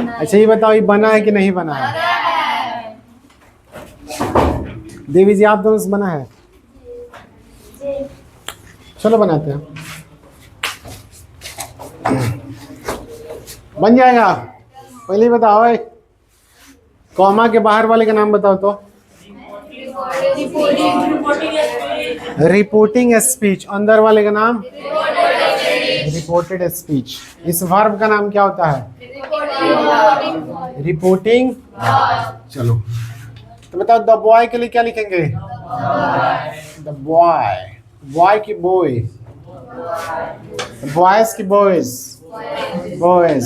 अच्छा ये बताओ, ये बना है कि नहीं बना है? देवी जी आप दोनों से बना है? चलो बनाते हैं, बन जाएगा। पहले ही बताओ भाई, कॉमा के बाहर वाले का नाम बताओ तो। Reporting speech. अंदर वाले का नाम रिपोर्टेड स्पीच। इस वर्ब का नाम क्या होता है? रिपोर्टिंग। चलो तो बताओ, द बॉय के लिए क्या लिखेंगे? The boy. बॉय की बॉय, बॉयज की boys, boys,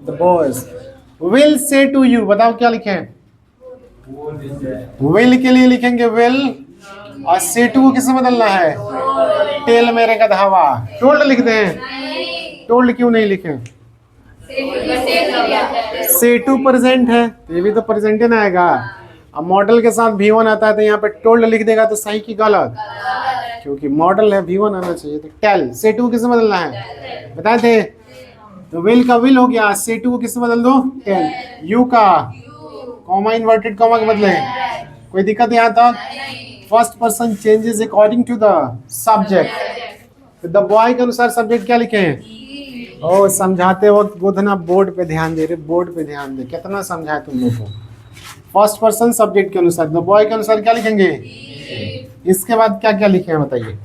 the boys will say to you. बताओ क्या लिखें? विल के लिए लिखेंगे विल, और से टू को किससे बदलना है? टेल मेरे का धावा। टोल्ड लिख दें? टोल्ड क्यों नहीं लिखें? से टू प्रेजेंट है, ये भी तो प्रेजेंट ना आएगा। अब मॉडल के साथ V1 आता है तो यहाँ पे टोल्ड लिख देगा तो सही की गलत? क्योंकि मॉडल है V1 आना चाहिए। तो टेल, से टू किससे बदलना है? बताए थे। तो विल का विल हो गया, से टू को किससे बदल दो? टेल। यू का कॉमा इन्वर्टेड कॉमा के बदले। कोई दिक्कत यहाँ तक? First person changes according to the subject. The boy के अनुसार सब्जेक्ट क्या लिखे हैं? ओ समझाते वक्त बुधना बोर्ड पे ध्यान दे रहे, बोर्ड पे ध्यान दे। कितना समझाए तुम लोग को? फर्स्ट पर्सन सब्जेक्ट के अनुसार, द बॉय के अनुसार क्या लिखेंगे? इसके बाद क्या क्या लिखे हैं बताइए?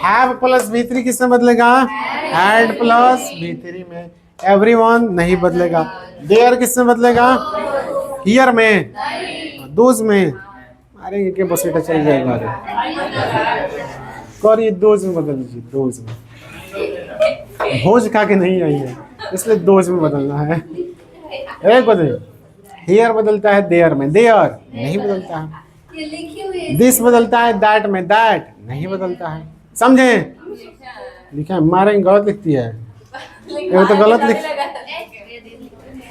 हैव प्लस V3 किससे बदलेगा? हैड प्लस V3 में। एवरीवन नहीं बदलेगा। देयर किससे बदलेगा? हियर में। दोज में। अरे ये बस बेटा चल जाएगा। और ये दोज में बदल दीजिए, दोज में। भोज खा के नहीं आई है इसलिए दोज में बदलना है। एक बदल, हियर बदलता है देयर में, देयर नहीं बदलता है। दिस बदलता है दैट में, दैट नहीं बदलता है। समझे? लिखा है, मारेंगे गलत लिखती है ये तो गलत लिख।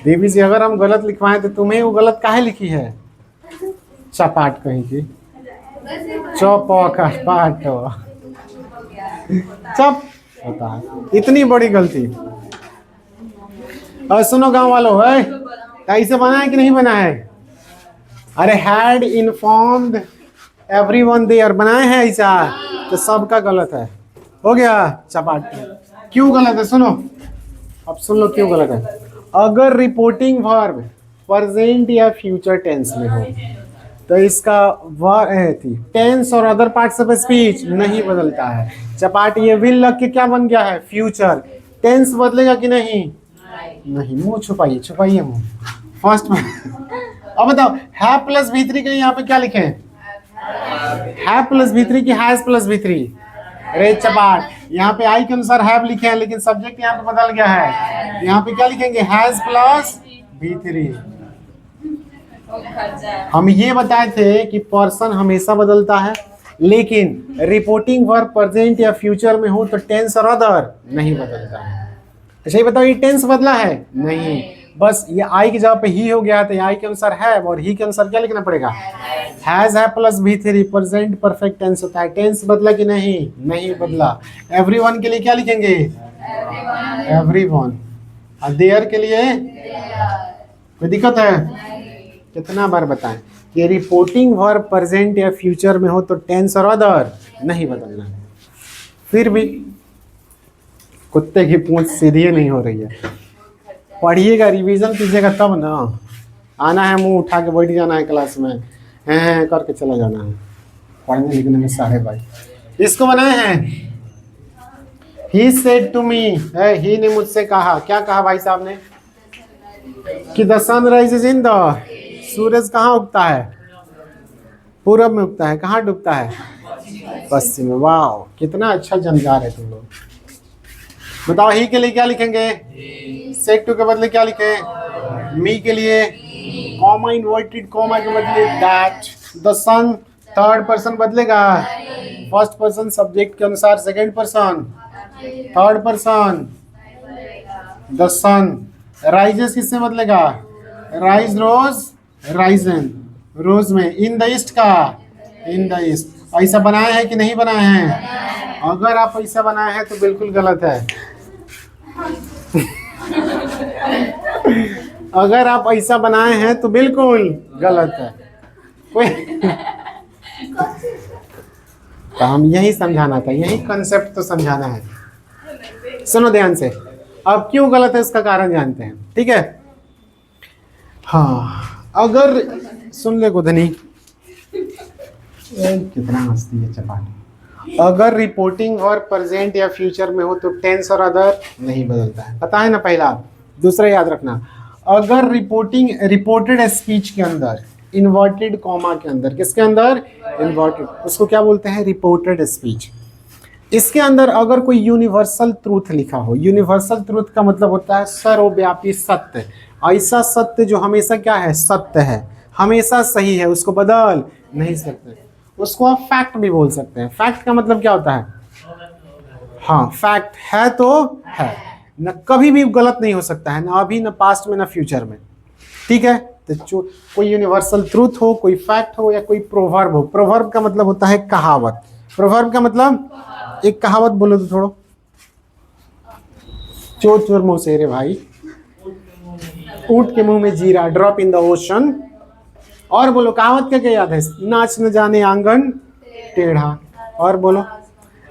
देवी जी अगर हम गलत लिखवाएं तो तुम्हें वो गलत काहे लिखी है? चपाट कहीं की, चौपाट पाट चप होता है। इतनी बड़ी गलती। और सुनो गांव वालों, है कैसे बना है कि नहीं बना है? अरे हैड इन्फॉर्म्ड एवरीवन देयर बनाए हैं ऐसा, तो सबका गलत है। हो गया चपाट। क्यों गलत है सुनो, अब सुन लो क्यों गलत है। अगर रिपोर्टिंग वर्ब प्रेजेंट या फ्यूचर टेंस में हो तो इसका टेंस और अदर पार्ट्स ऑफ स्पीच नहीं बदलता है। चपाट ये विल लग के क्या बन गया है? फ्यूचर। टेंस बदलेगा कि नहीं? नहीं। मुंह छुपाइए, छुपाइए मुंह। फर्स्ट में अब बताओ, हैव प्लस V3 के लिए यहाँ पे क्या लिखे हैं? हैव प्लस V3 की हैज प्लस V3। अरे चपाट, यहाँ पे आई के अनुसार हैव लिखे हैं लेकिन सब्जेक्ट यहाँ पे बदल गया है। यहाँ पे क्या लिखेंगे? Has plus V3। हम ये बताए थे कि पर्सन हमेशा बदलता है, लेकिन रिपोर्टिंग वर्ब प्रेजेंट या फ्यूचर में हो तो टेंस और अदर नहीं बदलता है। अच्छा ये बताओ, ये टेंस बदला है? नहीं। बस ये आई की जगह पे ही हो गया तो आई के अनुसार है, और ही के अनुसार क्या लिखना पड़ेगा? हैज है plus V3 present perfect tense होता है। टेंस बदला कि नहीं? नहीं बदला। एवरीवन के लिए क्या लिखेंगे? एवरीवन। और देयर के लिए कोई दिक्कत है? कितना बार बताएं कि रिपोर्टिंग वर्ब प्रेजेंट या फ्यूचर में हो तो टेंस और अदर नहीं बदलना। फिर भी कुत्ते की पूंछ सीधी नहीं हो रही है। पढ़िएगा, रिवीजन कीजिएगा तब ना। आना है मुंह उठा के बैठ जाना है क्लास में, हैं करके चला जाना है। पढ़ने लिखने में सारे भाई इसको बनाए हैं। ही सेड टू मी, ही ने मुझसे कहा। क्या कहा भाई साहब ने? कि the sun rises in the, सूरज कहाँ उगता है? पूरब में उगता है। कहाँ डूबता है? पश्चिम में। वाह कितना अच्छा जानकार है तुम लोग। बताओ ही के लिए क्या लिखेंगे? सेड टू के बदले क्या लिखे? मी के लिए कॉमा इन्वर्टेड कॉमा के बदले that. The son third person बदलेगा, फर्स्ट पर्सन सब्जेक्ट के अनुसार second person, third person the son. Rises किससे बदलेगा? राइज रोज, राइजन रोज में। इन द ईस्ट का इन द ईस्ट। ऐसा बनाए हैं कि नहीं बनाए हैं? अगर आप ऐसा बनाए हैं तो बिल्कुल गलत है। अगर आप ऐसा बनाए हैं तो बिल्कुल गलत है। कोई तो हम यही समझाना था, यही कंसेप्ट तो समझाना है। सुनो ध्यान से, अब क्यों गलत है इसका कारण जानते हैं, ठीक है। हाँ, अगर सुन ले गोधनी, कितना हंसती है चपाटी। अगर रिपोर्टिंग और प्रेजेंट या फ्यूचर में हो तो टेंस और अदर नहीं बदलता है, पता है ना पहला। दूसरा याद रखना, अगर रिपोर्टेड स्पीच के अंदर इन्वर्टेड कॉमा के अंदर, किसके अंदर, इन्वर्टेड, उसको क्या बोलते हैं, रिपोर्टेड स्पीच। इसके अंदर अगर कोई यूनिवर्सल ट्रूथ लिखा हो, यूनिवर्सल ट्रूथ का मतलब होता है सर्वव्यापी सत्य, ऐसा सत्य जो हमेशा क्या है, सत्य है, हमेशा सही है, उसको बदल नहीं सकते, उसको आप फैक्ट भी बोल सकते हैं। फैक्ट का मतलब क्या होता है, हाँ, फैक्ट है तो है, न कभी भी गलत नहीं हो सकता है, ना अभी, ना पास्ट में, ना फ्यूचर में, ठीक है। तो कोई यूनिवर्सल ट्रूथ हो, कोई फैक्ट हो, या कोई प्रोवर्ब हो। प्रोवर्ब का मतलब होता है कहावत। प्रोवर्ब का मतलब, एक कहावत बोलो तो थोड़ा, चोर चोर मौसेरे भाई, ऊंट के मुंह में जीरा, ड्रॉप इन द ओशन। और बोलो कहावत क्या क्या याद है, नाच न जाने आंगन टेढ़ा। और बोलो,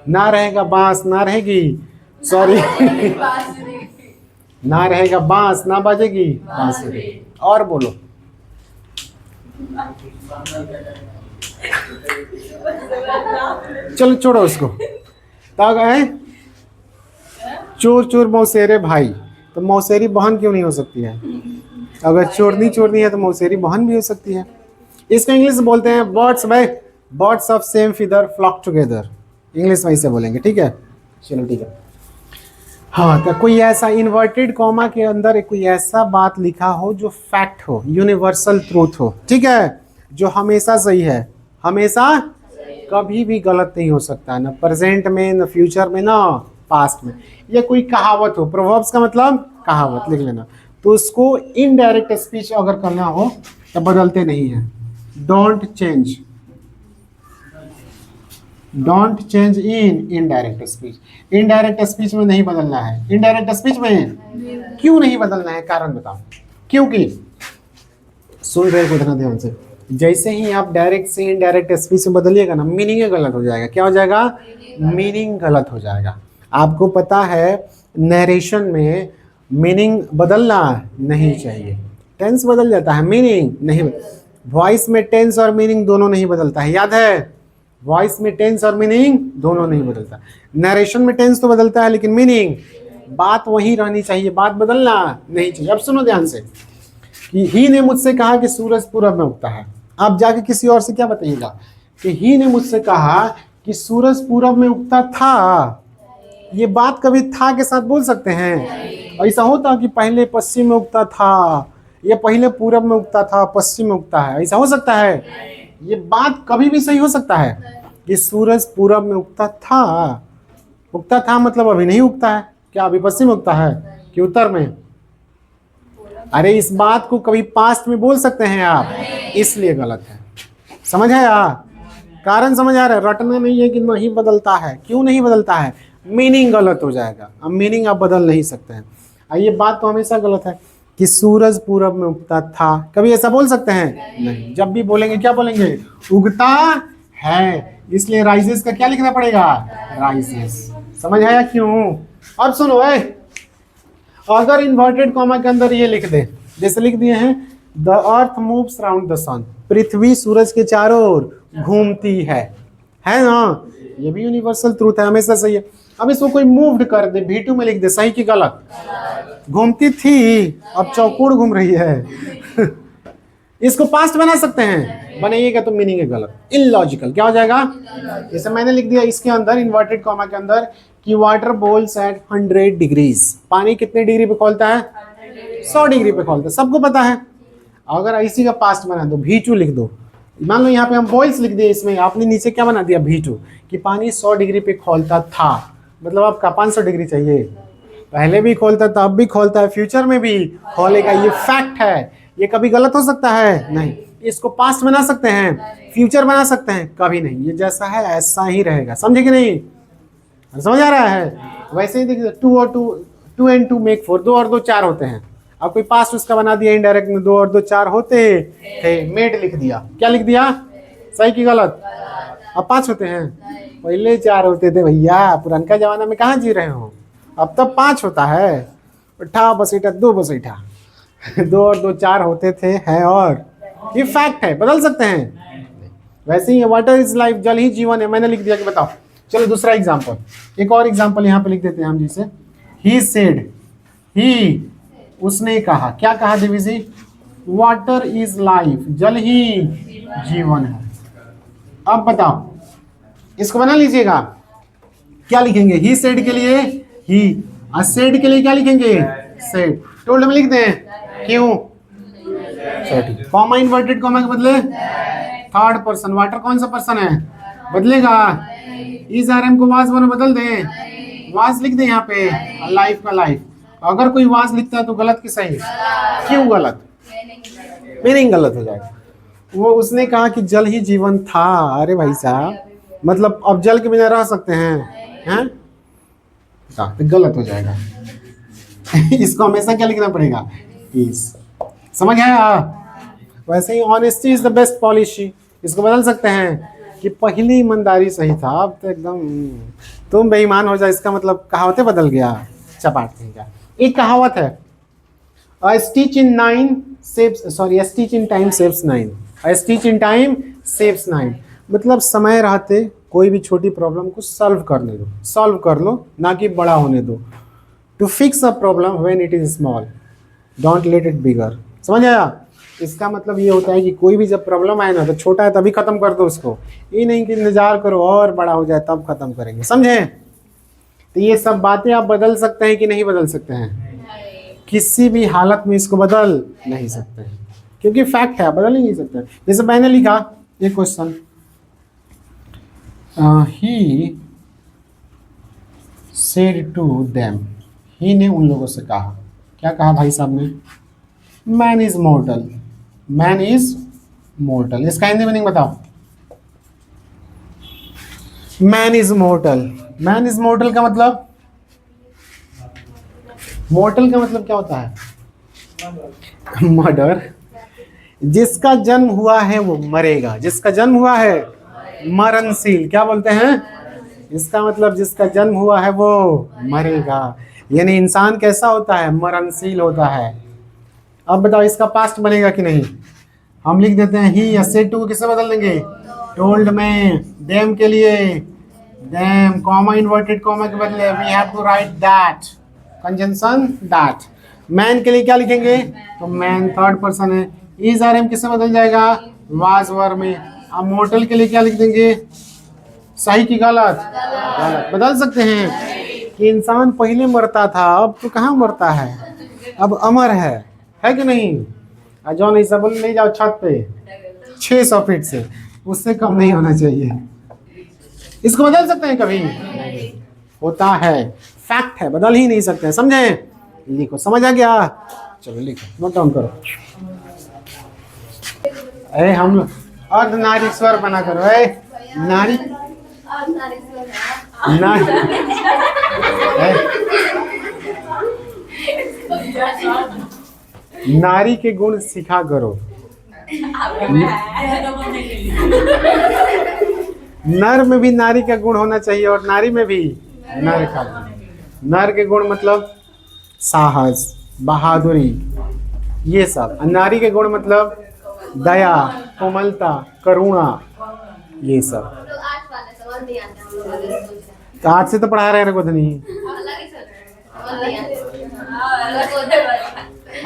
ना रहेगा बांस ना रहेगी, सॉरी ना रहेगा बांस ना बजेगी बांसुरी। और बोलो, चलो छोड़ो उसको। तो गए चोर चोर मौसेरे भाई, तो मौसेरी बहन क्यों नहीं हो सकती है? अगर चोरनी चोरनी है तो मौसेरी बहन भी हो सकती है। इसको इंग्लिश में बोलते हैं बर्ड्स, भाई birds of same feather flock together, English में इसे बोलेंगे, ठीक है। चलो ठीक है। हाँ, तो कोई ऐसा इन्वर्टेड कॉमा के अंदर कोई ऐसा बात लिखा हो जो फैक्ट हो, यूनिवर्सल ट्रूथ हो, ठीक है, जो हमेशा सही है, हमेशा कभी भी गलत नहीं हो सकता, ना प्रेजेंट में, ना फ्यूचर में, ना पास्ट में। या कोई कहावत हो, प्रोवर्ब्स का मतलब कहावत, लिख लेना। तो उसको इनडायरेक्ट स्पीच अगर करना हो तो बदलते नहीं है। Don't change, don't change in indirect speech. Indirect speech में नहीं बदलना है। इनडायरेक्ट स्पीच में क्यों नहीं बदलना है, कारण बताओ। क्योंकि सुन रहे को इतना ध्यान से, जैसे ही आप डायरेक्ट से इनडायरेक्ट स्पीच में बदलिएगा ना, मीनिंग गलत हो जाएगा। क्या हो जाएगा? मीनिंग गलत हो जाएगा। आपको पता है नरेशन में मीनिंग बदलना नहीं चाहिए, टेंस बदल जाता है, मीनिंग नहीं। वॉइस में टेंस और मीनिंग दोनों नहीं बदलता है, याद है? वॉइस में टेंस और मीनिंग दोनों नहीं बदलता। नरेशन में टेंस तो बदलता है लेकिन मीनिंग, बात वही रहनी चाहिए, बात बदलना नहीं चाहिए। अब सुनो ध्यान से, कि ही ने मुझसे कहा कि सूरज पूरब में उगता है। आप जाके किसी और से क्या बताइएगा कि ही ने मुझसे कहा कि सूरज पूरब में उगता था। ये बात कभी था के साथ बोल सकते हैं? ऐसा होता कि पहले पश्चिम में उगता था, या पहले पूरब में उगता था पश्चिम में उगता है, ऐसा हो सकता है? ये बात कभी भी सही हो सकता है कि सूरज पूरब में उगता था। उगता था मतलब अभी नहीं उगता है। क्या अभी पश्चिम में उगता है कि उत्तर में? अरे इस बात को कभी पास्ट में बोल सकते हैं आप, इसलिए गलत है। समझ आया? कारण समझ आ रहा है? रटना नहीं है कि नहीं बदलता है। क्यों नहीं बदलता है? मीनिंग गलत हो जाएगा। अब मीनिंग आप बदल नहीं सकते हैं। ये बात तो हमेशा गलत है कि सूरज पूरब में उगता था। कभी ऐसा बोल सकते हैं? नहीं। जब भी बोलेंगे क्या बोलेंगे? उगता है। इसलिए राइजेस का क्या लिखना पड़ेगा? राइजेस। समझ आया क्यों? अब सुनो, अगर इन्वर्टेड कॉमा के अंदर ये लिख दे, जैसे लिख दिए हैं the earth moves round the sun, पृथ्वी सूरज के चारों ओर घूमती है ना? ये भी यूनिवर्सल ट्रूथ है, हमेशा सही है। अब इसको कोई मूव्ड कर दे, V2 में लिख दे, सही कि गलत? घूमती थी, अब चौकोर घूम रही है। इसको पास्ट बना सकते हैं? बनाइएगा तो मीनिंग है गलत, इलॉजिकल। क्या हो जाएगा? जैसे मैंने लिख दिया इसके अंदर इन्वर्टेड कॉमा के अंदर कि वाटर बॉइल्स एट 100 डिग्रीज। पानी कितने डिग्री पे खोलता है? 100 डिग्री पे खोलता है, सबको पता है। अगर इसी का पास्ट बना दो, V2 लिख दो। मान लो यहाँ पे हम बॉइल्स लिख दिए, इसमें आपने नीचे क्या बना दिया? V2, कि पानी 100 डिग्री पे खोलता था। मतलब आपका 500 डिग्री चाहिए। पहले भी खोलता था, अब भी खोलता है, फ्यूचर में भी खोलेगा। ये फैक्ट है, ये कभी गलत हो सकता है? नहीं। इसको पास्ट बना सकते हैं, फ्यूचर बना सकते हैं? कभी नहीं। ये जैसा है ऐसा ही रहेगा। समझे कि नहीं? समझ आ रहा है? वैसे ही देखिए, 2 और 2 2 and 2 make 4, 2 और 2 4 होते हैं। अब कोई पास्ट उसका बना दिया इनडायरेक्ट में, 2 और 2 4 होते थे, मेड लिख दिया। क्या लिख दिया? सही की गलत? अब 5 होते हैं, पहले 4 होते थे भैया। पुरानका जमाना में कहाँ जी रहे हो, अब तब 5 होता है। उठा बसेठा 2 बसेठा 2 और 2 4 होते थे, है। और ये फैक्ट है, बदल सकते हैं। वैसे ही वाटर इज लाइफ, जल ही जीवन है, मैंने लिख दिया कि बताओ। चलो दूसरा एग्जाम्पल, एक और एग्जाम्पल यहाँ पे लिख देते हैं हम जिसे। ही सेड, ही उसने कहा, क्या कहा देवी जी? वाटर इज लाइफ, जल ही जीवन है। अब बताओ, इसको बना लीजिएगा। क्या लिखेंगे? ही सेड के लिए ही, और सेड के लिए क्या लिखेंगे? सेड। टोल्ड में लिख दें, क्यों? कॉमा इन्वर्टेड कॉमा के बदले थर्ड पर्सन। वाटर कौन सा पर्सन है? बदलेगा। इस आर एम को वाज में बदल दें, वाज लिख दें यहाँ पे, लाइफ का लाइफ। अगर कोई वाज लिखता है तो गलत कि सही? क्यों गलत? मीनिंग गलत हो जाएगा। वो उसने कहा कि जल ही जीवन था। अरे भाई साहब, मतलब अब जल के बिना रह सकते हैं? तो गलत हो जाएगा। इसको हमेशा क्या लिखना पड़ेगा? इस। समझ आया? वैसे ही honesty is the best policy, इसको बदल सकते हैं कि पहली ईमानदारी सही था, अब तो एकदम तुम बेईमान हो जाए, इसका मतलब कहावतें बदल गया, चपाट देगा। एक कहावत है, a stitch in time saves 9, a stitch in time saves 9। मतलब समय रहते कोई भी छोटी प्रॉब्लम को सॉल्व कर लो, ना कि बड़ा होने दो। To fix a problem when it is small, don't let it bigger. समझ आया? इसका मतलब ये होता है कि कोई भी जब प्रॉब्लम आए ना, तो छोटा है तभी खत्म कर दो उसको, ये नहीं कि इंतजार करो और बड़ा हो जाए तब खत्म करेंगे। समझे? तो ये सब बातें आप बदल सकते हैं कि नहीं बदल सकते हैं? किसी भी हालत में इसको बदल नहीं सकते हैं, क्योंकि फैक्ट है, बदल ही नहीं सकते। जैसे मैंने लिखा ये question, he said to them, he ने उन लोगों से कहा। क्या कहा भाई साहब ने? Man is mortar, man is mortar. इसका हिंदी मीनिंग बताओ। Man is mortar, man is mortar का मतलब, मोर्टल का मतलब क्या होता है? मर्डर। जिसका जन्म हुआ है वो मरेगा, जिसका जन्म हुआ है मरणशील। क्या बोलते हैं? इसका मतलब जिसका जन्म हुआ है वो मरेगा, यानी इंसान कैसा होता है? मरणशील होता है। अब बताओ इसका पास्ट बनेगा कि नहीं? हम लिख देते हैं ही, या सेड टू को किससे बदल देंगे? टोल्ड में। देम के लिए देम, कॉमा इन्वर्टेड कॉमा के बदले we have to write that, conjunction that. Man के लिए क्या लिखेंगे? तो मैन थर्ड पर्सन है, इज आर एम किससे बदल जाएगा? वाज वर में। अब मोर्टल के लिए क्या लिख देंगे? सही की गलत? गलत। बदल सकते हैं कि इंसान पहले मरता था, अब तो कहाँ मरता है, अब अमर है कि नहीं? जो नहीं सब बोल ले जाओ छत पे 600 फीट से, उससे कम नहीं होना चाहिए। इसको बदल सकते हैं कभी? होता है, फैक्ट है, बदल ही नहीं सकते हैं। समझे? लिखो, समझ आ गया? चलो लिखो, नोट डाउन करो। अरे हम लोग अर्धनारीश्वर बना करो। नारी नारी के गुण सिखा करो। नर में भी नारी का गुण होना चाहिए और नारी में भी नर का गुण। नर के गुण मतलब साहस, बहादुरी, ये सब। नारी के गुण मतलब दया, कोमलता, करुणा, ये सब। तो आज से तो पढ़ा रहे हैं गोधनी,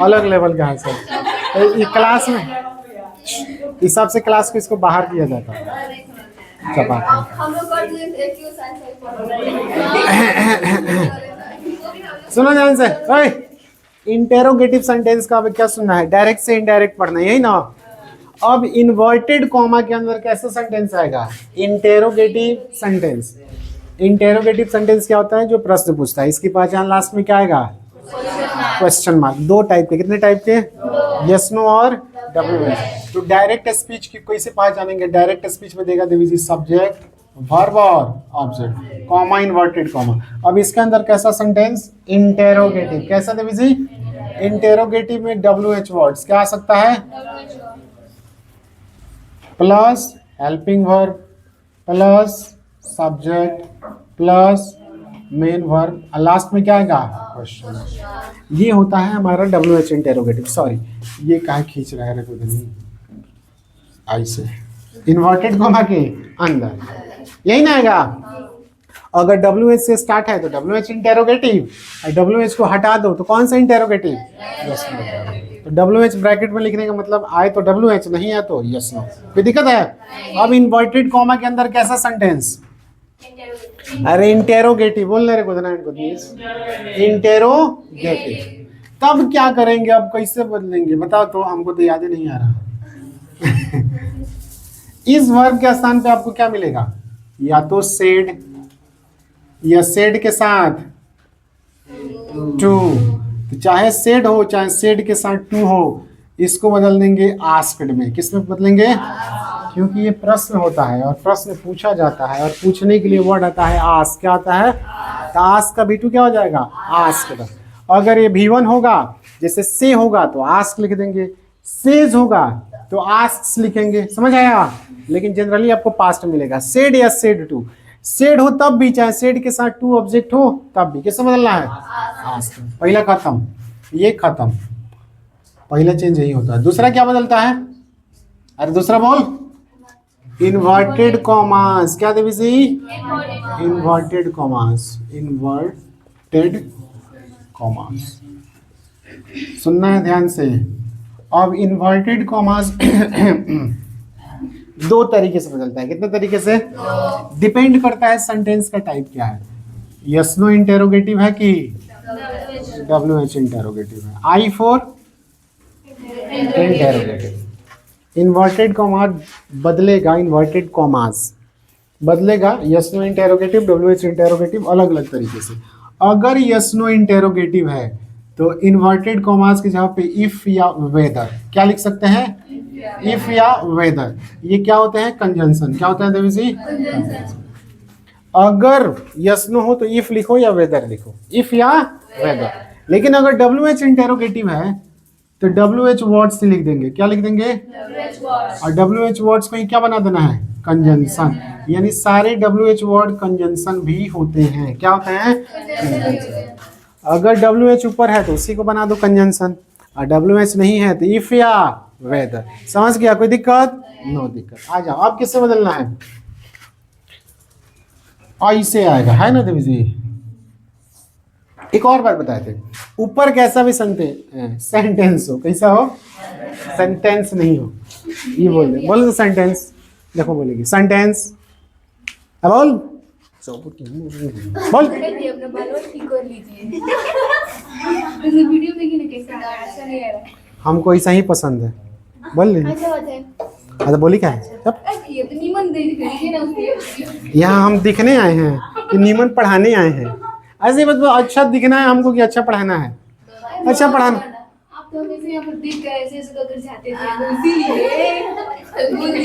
अलग लेवल का है सर। ये क्लास में इस हिसाब से क्लास को इसको बाहर किया जाता है। सुनो ध्यान से, इंटेरोगेटिव सेंटेंस का अब क्या सुनना है? डायरेक्ट से इनडायरेक्ट पढ़ना है, यही ना? अब इन्वर्टेड कॉमा के अंदर कैसा सेंटेंस आएगा? Interrogative sentence. इंटेरोगेटिव सेंटेंस क्या होता है? जो प्रश्न पूछता है। इसकी पहचान लास्ट में क्या आएगा? Question mark. 2 टाइप के, कितने टाइप के? यस नो और डब्ल्यू। तो डायरेक्ट स्पीच की कैसे पहचानेंगे? डायरेक्ट स्पीच में देगा देवी जी सब्जेक्ट, वर्ब और ऑब्जेक्ट, कॉमा इन्वर्टेड कॉमा। अब इसके अंदर कैसा सेंटेंस? इंटेरोगेटिव। कैसा देवी जी? इंटेरोगेटिव में WH वर्ड्स क्या आ सकता है? Plus helping verb plus subject plus main verb, last में क्या आएगा? क्वेश्चन। ये होता है हमारा WH इंटेरोगेटिव। सॉरी, ये काहे खींच रहा है ऐसे इन्वर्टेड कॉमा के अंदर, यही ना आएगा। अगर WH से स्टार्ट है तो WH इंटेरोगेटिव, और WH को हटा दो तो कौन सा इंटेरोगेटिव? Yes no. तो WH ब्रैकेट में लिखने का मतलब आए तो WH, नहीं आए तो यस नो। कोई दिक्कत है? अब इन्वर्टेड कॉमा के अंदर कैसा सेंटेंस? अरे इंटेरोगेटिव बोल रहे इंटेरोगेटिव। तब क्या करेंगे? अब कैसे बदलेंगे बताओ तो, हमको तो याद ही नहीं आ रहा। इस वर्ब के स्थान पे आपको क्या मिलेगा? या तो सेड, या सेड के साथ टू, तो चाहे सेड हो चाहे सेड के साथ टू हो, इसको बदल देंगे आस्क्ड में। किस में बदलेंगे? क्योंकि ये प्रश्न होता है और प्रश्न पूछा जाता है, और पूछने के लिए वर्ड आता है आस्क। क्या आता है? तो आस्क का V2 क्या हो जाएगा? आस्क्ड। अगर ये V1 होगा, जैसे से होगा तो आस्क लिख देंगे, सेज होगा तो आस्क्स लिखेंगे। समझ आया? लेकिन जनरली आपको पास्ट मिलेगा। सेड या सेड टू, सेड हो तब भी, चाहे सेड के साथ टू ऑब्जेक्ट हो तब भी किससे बदलना है? आस्क। पहला खत्म, ये खत्म, पहला चेंज यही होता है। दूसरा क्या बदलता है? अरे दूसरा बोल। Inverted commas. क्या Devi ji? Inverted commas. Inverted commas, सुनना है ध्यान से। अब इन्वर्टेड कॉमास दो तरीके से बदलता है। कितने तरीके से? डिपेंड करता है सेंटेंस का टाइप क्या है। यस नो इंटेरोगेटिव है कि WH इंटेरोगेटिव है? I for interrogative. Inverted comma बदलेगा, इन्वर्टेड कॉमास बदलेगा yes no interrogative, WH interrogative, अलग अलग तरीके से। अगर यस नो इंटेरोगेटिव है तो इन्वर्टेड कॉमास की जगह पे इफ या वेदर क्या लिख सकते हैं? इफ या वेदर। ये क्या होते हैं? कंजंक्शन। क्या होता है देवी जी? अगर यस नो हो तो इफ लिखो या वेदर लिखो, इफ या वेदर। लेकिन अगर WH इंटेरोगेटिव है तो WH वर्ड्स से लिख देंगे। क्या लिख देंगे? और WH वर्ड्स को ही क्या बना देना है? कंजंक्शन। यानी सारे WH वर्ड कंजंक्शन भी होते हैं। क्या होते हैं? कंजंक्शन। अगर WH ऊपर है तो उसी को बना दो कंजंक्शन, और WH नहीं है तो इफ या वेदर। समझ गया? कोई दिक्कत? नो दिक्कत। आ जाओ, आप किससे बदलना है? ऐसे आएगा, है ना देवी जी? एक और बात बताए थे, ऊपर कैसा भी सेंटेंस हो, कैसा हो? सेंटेंस नहीं हो, ये बोल दे। बोलो सेंटेंस। देखो बोलेगी सेंटेंस। बोल बोल। हमको ऐसा ही पसंद है। बोल ले। अच्छा बोली क्या है? यहाँ हम दिखने आए हैं कि नीमन पढ़ाने आए हैं? ऐसे मतलब अच्छा दिखना है हमको कि अच्छा पढ़ाना है? अच्छा पढ़ाना।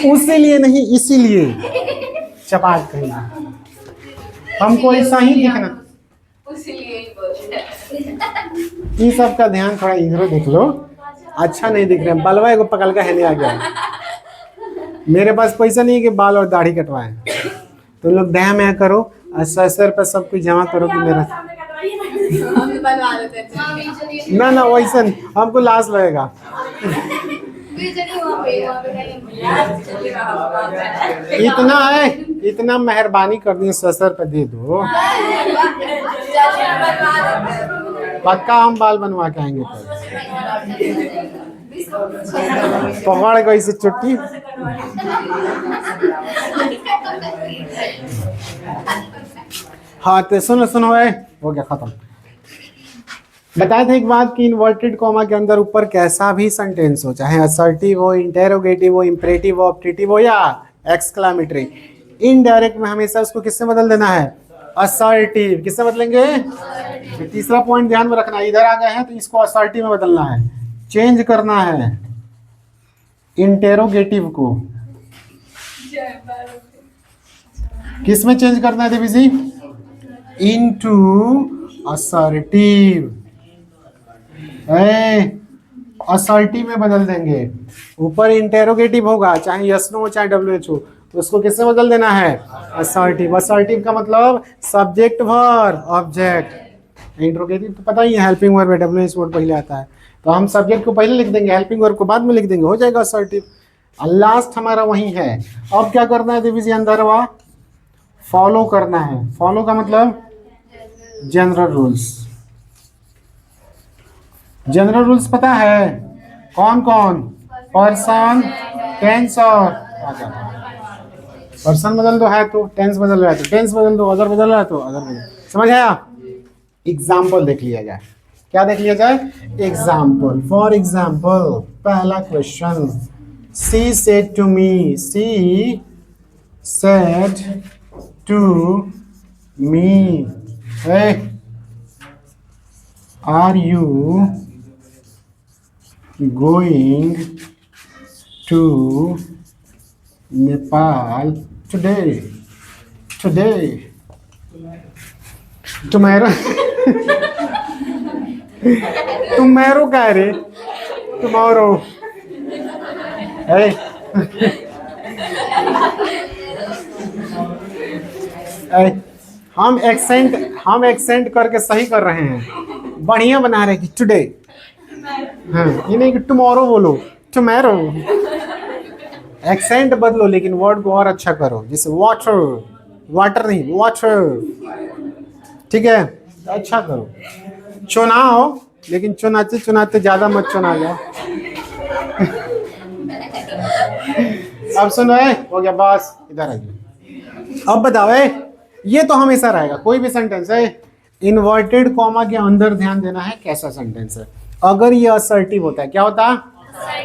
उसी लिए नहीं, इसीलिए चपाट कहीं हमको ऐसा ही दिखना। ये सब का ध्यान थोड़ा इधर देख लो। अच्छा नहीं दिख रहा है, बालवा को पकड़ का हेले आ गया। मेरे पास पैसा नहीं है कि बाल और दाढ़ी कटवाएं। तो लोग दया में करो और सर पर सब कुछ जमा करो कि मेरा ना ना वैसा नहीं, हमको लाज लगेगा। इतना है, इतना मेहरबानी कर दी, सर पे दे दो, पक्का हम बाल बनवा के आएंगे। पकड़ गई से चुट्टी। हाँ तो सुनो सुनो है, हो गया खत्म। बताए थे एक बात कि इन्वर्टेड कॉमा के अंदर ऊपर कैसा भी सेंटेंस हो, चाहे असर्टिव हो, इंटेरोगेटिव हो, इंपरेटिव हो, ऑप्टेटिव हो या एक्सक्लामेटरी, इनडायरेक्ट में हमेशा उसको किससे बदल देना है? असर्टिव। किससे बदलेंगे? तो तीसरा पॉइंट ध्यान में रखना, इधर आ गए हैं तो इसको असर्टिव में बदलना है, चेंज करना है इंटेरोगेटिव को। किस में चेंज करना है Devi ji? Into assertive. Assertive में बदल देंगे। ऊपर इंटेरोगेटिव होगा, चाहे यस नो हो चाहे डब्ल्यूएच हो, तो उसको किससे बदल देना है? असर्टिव। असर्टिव का मतलब सब्जेक्ट वर्ब ऑब्जेक्ट। इंट्रोगेटिव तो पता ही है, हेल्पिंग वर्ब है, डब्ल्यूएच वर्ड पहले आता है, तो हम सब्जेक्ट को पहले लिख देंगे, हेल्पिंग वर्ब को बाद में लिख देंगे, हो जाएगा असर्टिव। लास्ट हमारा वही है। अब क्या करना है दिविजी अंदरवा? फॉलो करना है। फॉलो का मतलब जनरल रूल्स। जनरल रूल्स पता है कौन कौन? पर्सन, टेंस और अदर। पर्सन बदल दो है तो टेंस बदल रहा है तो टेंस बदल दो, अदर बदल रहा है तो अदर बदल। समझ आया? एग्जाम्पल देख लिया जाए। क्या देख लिया जाए? एग्जाम्पल। फॉर एग्जाम्पल पहला question, she said to me, she said to me, are you going to Nepal today? Today, tomorrow. Tomorrow क्या है रे? टुमारो। हम एक्सेंट करके सही कर रहे हैं, बढ़िया बना रहे हैं कि टुडे। हाँ, ये नहीं कि टुमारो बोलो, टुमारो। एक्सेंट बदलो लेकिन वर्ड को और अच्छा करो, जैसे वाटर, वाटर नहीं वाटर, ठीक है? अच्छा करो। चुनाओ, लेकिन चुनाते चुनाते ज्यादा मत चुना जाओ। अब सुनो, हो गया बस, इधर आइए। अब बताओ, ये तो हमेशा रहेगा, कोई भी सेंटेंस है इन्वर्टेड कॉमा के अंदर ध्यान देना है कैसा सेंटेंस है। अगर ये असर्टिव होता है, क्या होता?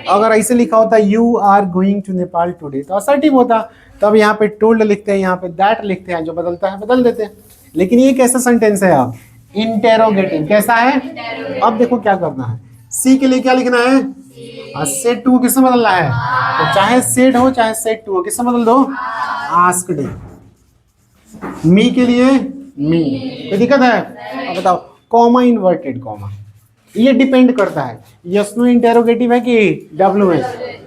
अगर ऐसे लिखा होता you are going to Nepal today, तो असर्टिव होता। तब यहाँ पे टोल्ड लिखते हैं, यहाँ पे दैट लिखते हैं, जो बदलता है बदल देते हैं। लेकिन ये कैसा सेंटेंस है? अब इंटेरोगेटिव। कैसा है? अब देखो क्या करना है, सी के लिए क्या लिखना है? सेड टू किससे बदलना है? तो चाहे सेड हो चाहे सेड टू हो, किससे बदल दो? आस्क्ड। मी के लिए मी, कोई दिक्कत है? अब बताओ, कॉमा इन्वर्टेड कॉमा, ये डिपेंड करता है यस नो इंटेरोगेटिव है कि डब्ल्यू एच।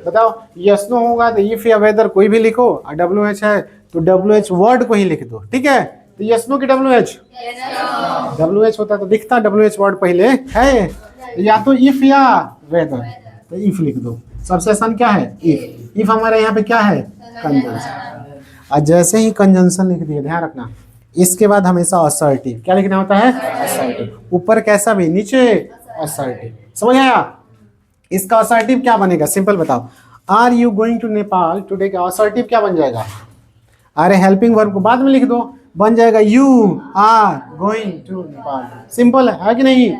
बताओ, यस नो होगा तो इफ या वेदर कोई भी लिखो, और डब्ल्यू एच है तो डब्ल्यू एच वर्ड को ही लिख दो, ठीक है? तो यस नो की डब्ल्यू एच, डब्ल्यू एच होता तो दिखता डब्ल्यू एच वर्ड पहले है, या तो इफ या वेदर, तो इफ लिख दो। सबसे आसान क्या है? इफ। इफ हमारे यहाँ पे क्या है? कंजंक्शन। और जैसे ही कंजंक्शन लिख दिए, ध्यान रखना, इसके बाद हमेशा असर्टिव। क्या लिखना होता है? असर्टिव। ऊपर कैसा भी, नीचे असर्टिव। समझ आया? इसका असर्टिव क्या बनेगा? सिंपल बताओ, are you going to Nepal today का असर्टिव क्या बन जाएगा? अरे हेल्पिंग वर्ब को बाद में लिख दो, बन जाएगा you are going to Nepal. Simple है कि नहीं?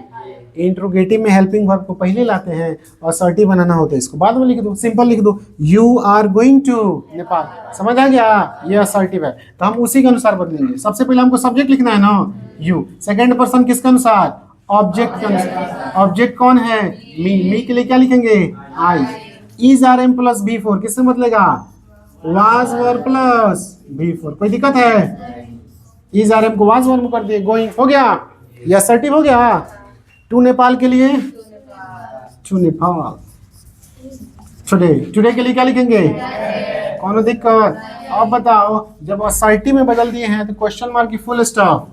इंट्रोगेटिव में हेल्पिंग वर्ब को पहले लाते हैं, असर्टिव बनाना होता है इसको बाद में लिख दो। सिंपल लिख दो, you are going to Nepal. समझ आ गया? ये असर्टिव है, तो हम उसी के अनुसार बदलेंगे। सबसे पहले हमको सब्जेक्ट लिखना है ना, यू। सेकंड पर्सन किसके अनुसार? ऑब्जेक्ट के अनुसार। ऑब्जेक्ट कौन है? मी। मी के लिए क्या लिखेंगे? I. Is are am plus V four किससे बदलेगा? Was verb plus V four. कोई दिक्कत है? इज आर एम को वाज वर्ब कर दिए, गोइंग हो गया, ये असर्टिव हो गया। टू नेपाल के लिए टू नेपाल। टुडे, टुडे के लिए क्या लिखेंगे? कौन दिक्कत? अब बताओ, जब असर्टिव में बदल दिए हैं तो क्वेश्चन मार्क की full stop.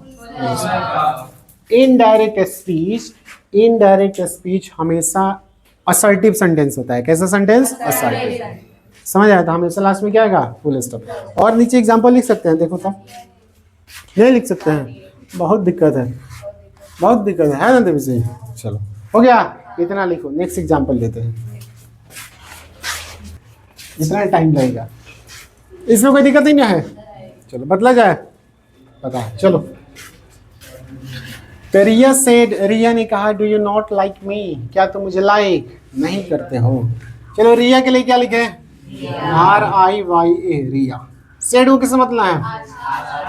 Indirect speech, indirect speech हमेशा असर्टिव सेंटेंस होता है। कैसा सेंटेंस? असर्टिव। समझ आया? तो हमेशा लास्ट में क्या आएगा? Full stop. और नीचे एग्जांपल लिख सकते हैं, देखो तो नहीं लिख सकते हैं, बहुत दिक्कत है, बहुत दिक्कत है ना देवी जी? चलो हो गया, इतना लिखो। नेक्स्ट एग्जांपल लेते हैं, इतना टाइम लगेगा, इसमें कोई दिक्कत ही नहीं है। चलो बदला जाए, पता है। चलो, तो रिया सेड, रिया ने कहा do you not like me, क्या तुम मुझे लाइक नहीं करते हो? चलो, रिया के लिए क्या लिखे? R I Y A, Riya. Said हो किससे मतलब है?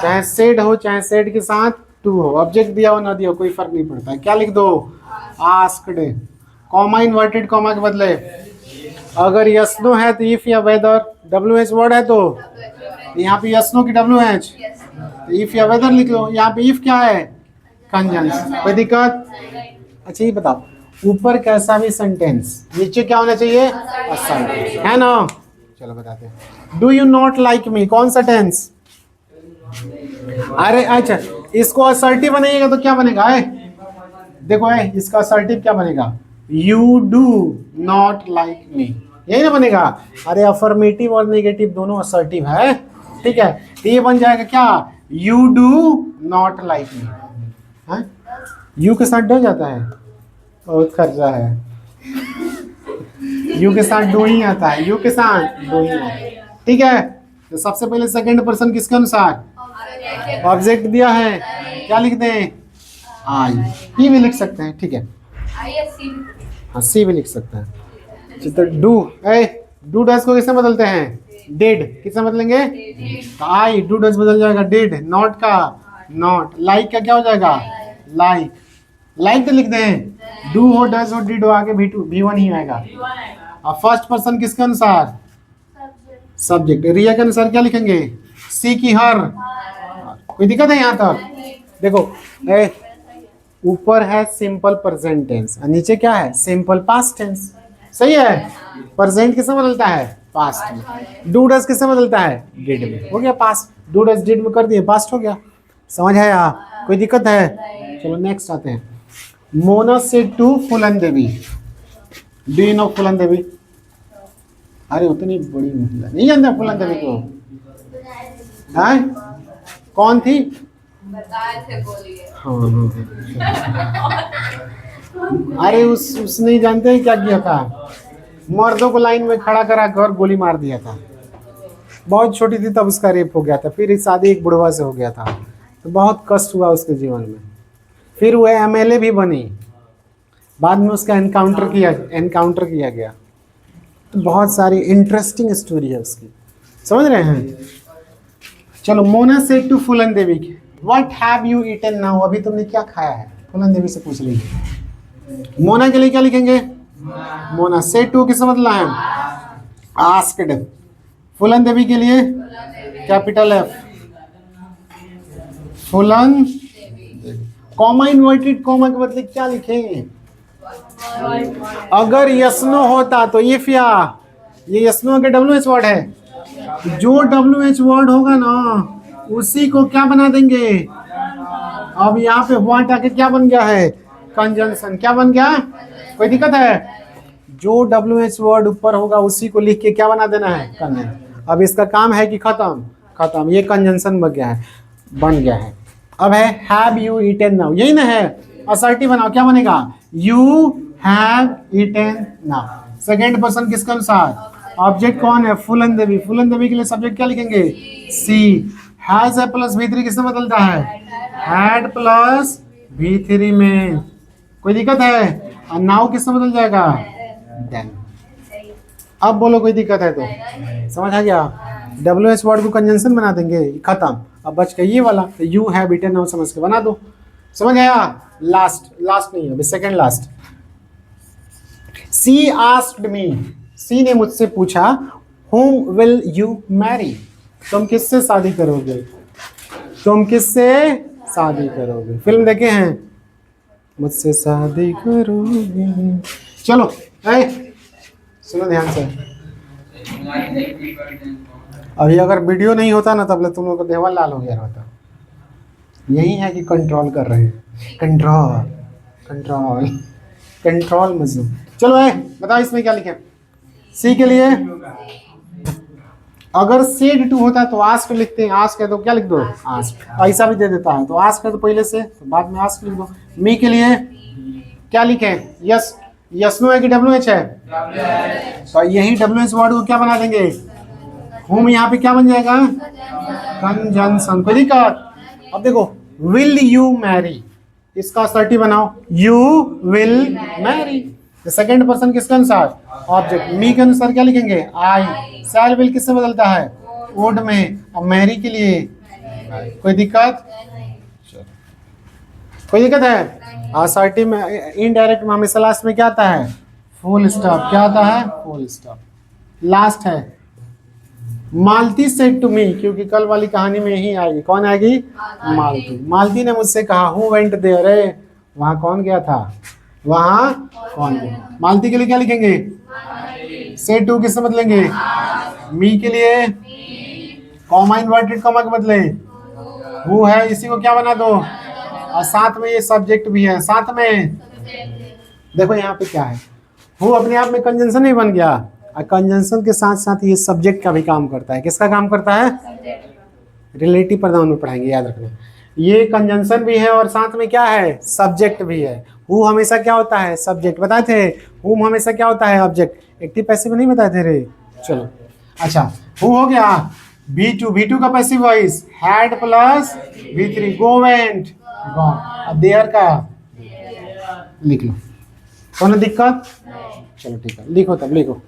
चाहे सेड हो चाहे सेड के साथ टू हो, ऑब्जेक्ट दिया हो ना दिया हो कोई फर्क नहीं पड़ता है। क्या लिख दो? आस्क्ड। कॉमा इन्वर्टेड कॉमा के बदले अगर यस नो है तो इफ या वेदर, डब्ल्यू एच वर्ड है तो यहाँ पे यस नो की डब्ल्यू एच, इफ या वेदर लिख लो। यहाँ पे इफ क्या है? कंजंक्शन। कोई दिक्कत? अच्छा ये बताओ, ऊपर कैसा भी सेंटेंस, नीचे क्या होना चाहिए, असर्टिव, है ना। चलो बताते हैं। Do you not like me, कौन सा टेंस? अरे अच्छा, इसको असर्टिव बनाइएगा तो क्या बनेगा है? देखो है, इसका असर्टिव क्या बनेगा? You do not like me, यही ना बनेगा। अरे अफर्मेटिव और नेगेटिव दोनों असर्टिव है, ठीक है। तो ये बन जाएगा क्या? You do not like me. You के साथ डर जाता है, बहुत खर्चा है। यू के साथ डू ही आता है, यू के साथ डू ही आता है, ठीक है। तो सबसे पहले सेकंड पर्सन किसके अनुसार? ऑब्जेक्ट दिया है, क्या लिख दें? आई। ये भी लिख सकते हैं, ठीक है। हाँ, सी भी लिख सकते हैं। तो डू डज को किससे बदलते हैं? डिड, किससे बदलेंगे? आई, डू डज बदल जाएगा डिड, नॉट का नॉट, लाइक का क्या हो जाएगा? लाइक। लाइक तो लिख दें, डू हो, डज हो, डिड हो, आगे भी1 ही आएगा। अब फर्स्ट पर्सन किसके अनुसार? सब्जेक्ट। रिया के अनुसार क्या लिखेंगे? सी की हर। कोई दिक्कत है यहाँ तक? देखो ऊपर है सिंपल प्रेजेंट टेंस और नीचे क्या है? सिंपल पास्ट टेंस, सही है। प्रेजेंट किससे बदलता है? पास्ट में। डू डज किससे बदलता है? डिड में। हो गया पास्ट, डू डज डिड में कर दिए, पास्ट हो गया। समझ आया? कोई दिक्कत है? चलो नेक्स्ट आते हैं। Mona said to Phoolan Devi, do you know Phoolan Devi? अरे उतनी बड़ी महिला नहीं जानते फूलन देवी को? कौन थी? बताए थे, बोलिए। हाँ। अरे उस नहीं जानते क्या किया था? मर्दों को लाइन में खड़ा करा कर गोली मार दिया था। बहुत छोटी थी तब उसका रेप हो गया था, फिर शादी एक बुढ़वा से हो गया था, तो बहुत कष्ट हुआ उसके जीवन में। फिर वह एमएलए भी बनी, बाद में उसका एनकाउंटर किया गया। तो बहुत सारी इंटरेस्टिंग स्टोरी है उसकी, समझ रहे हैं। चलो, Mona said to Phoolan Devi, what have you eaten now? अभी तुमने क्या खाया है? फूलन देवी से पूछ रही है। मोना के लिए क्या लिखेंगे? मोना। सेड टू किससे बदला है? आस्क्ड। फूलन देवी के लिए कैपिटल एफ, फूलन। कॉमा इन्वर्टेड कॉमा के बदले क्या लिखेंगे? अगर यस्नो होता तो इफ, या ये यस्नो के WH वर्ड है, जो WH वर्ड होगा ना उसी को क्या बना देंगे? अब यहाँ पे व्हाट आके क्या बन गया है? कंजंक्शन। क्या बन गया? कोई दिक्कत है? जो WH वर्ड ऊपर होगा उसी को लिख के क्या बना देना है? कंजंक्शन। अब इसका काम है कि खत्म, खत्म, ये कंजंक्शन बन गया है। अब है हैव यू ईटन नाउ, यही ना है। असर्टिव बनाओ, क्या बनेगा? You have eaten now. Second person किसके अनुसार? ऑब्जेक्ट कौन है? फूलन देवी। फूलन देवी के लिए सब्जेक्ट क्या लिखेंगे? सी। हैज है प्लस V3 किससे बदलता है? हैड प्लस V3 में। कोई दिक्कत है? और नाउ किससे बदल जाएगा? देन। अब बोलो कोई दिक्कत है तो? समझ आ गया? WH वर्ड को कंजंक्शन बना देंगे, खत्म। अब बच गया ये वाला, तो यू हैव ईटन नाउ समझ के बना दो। समझ आया? लास्ट नहीं, अभी सेकंड लास्ट। सी आस्क्ड मी, सी ने मुझसे पूछा, whom will you marry? तुम किससे शादी करोगे? तुम किससे शादी करोगे? फिल्म देखे हैं? मुझसे शादी करोगे। चलो सुनो ध्यान से। अभी अगर वीडियो नहीं होता ना तब तुम लोग का देवा लाल हो गया होता। यही है कि कंट्रोल कर रहे हैं, कंट्रोल मजलूम। चलो बताओ इसमें क्या लिखे? सी के लिए अगर सेड टू होता तो आस्क लिखते हैं, आस्क है तो क्या लिख दो? आस्क। ऐसा भी दे देता है तो आस्क है तो पहले से, तो बाद में आस्क लिख दो। मी के लिए क्या लिखे? यस। यस नो है कि WH है? तो यही WH वर्ड को क्या बना देंगे? होम। यहाँ पे क्या बन जाएगा? कंजंक्शन। कोई दिक्कत? अब देखो, विल यू मैरी, इसका असर्टिव बनाओ, you will marry. Second person किसके अनुसार? ऑब्जेक्ट। मी के अनुसार क्या लिखेंगे? आई। शैल विल किससे बदलता है? वुड में। अब मैरी के लिए कोई दिक्कत? कोई दिक्कत है? असर्टिव में इनडायरेक्ट में हमेशा लास्ट में क्या आता है? Full stop. क्या आता है? Full stop. लास्ट है मालती सेड टू मी, क्योंकि कल वाली कहानी में ही आएगी। कौन आएगी? मालती। मालती ने मुझसे कहा, हु वेंट देयर, वहां कौन गया था? वहां कौन है। मालती के लिए क्या लिखेंगे, से टू किससे बदलेंगे, मी के लिए कॉमा इन्वर्टेड कॉमा के बदले हु है, इसी को क्या बना दो, और साथ में ये सब्जेक्ट भी है, साथ में देखो यहाँ पे क्या है, हु अपने आप में कंजंक्शन नहीं बन गया, और कंजंक्शन के साथ साथ ये सब्जेक्ट का भी काम करता है। किसका काम करता है, रिलेटिव प्रोनाउन में पढ़ाएंगे, याद रखना। ये कंजंक्शन भी है और साथ में क्या है, सब्जेक्ट भी है। हु हमेशा क्या होता है, सब्जेक्ट बताए थे, हुम हमेशा क्या होता है, ऑब्जेक्ट। एक्टिव पैसिव नहीं बताए थे रे, चलो अच्छा। हु हो गया, V2 का passive voice had plus V3 go went gone. अब देयर का लिख लो, कोई दिक्कत, चलो ठीक है, लिखो तब लिखो।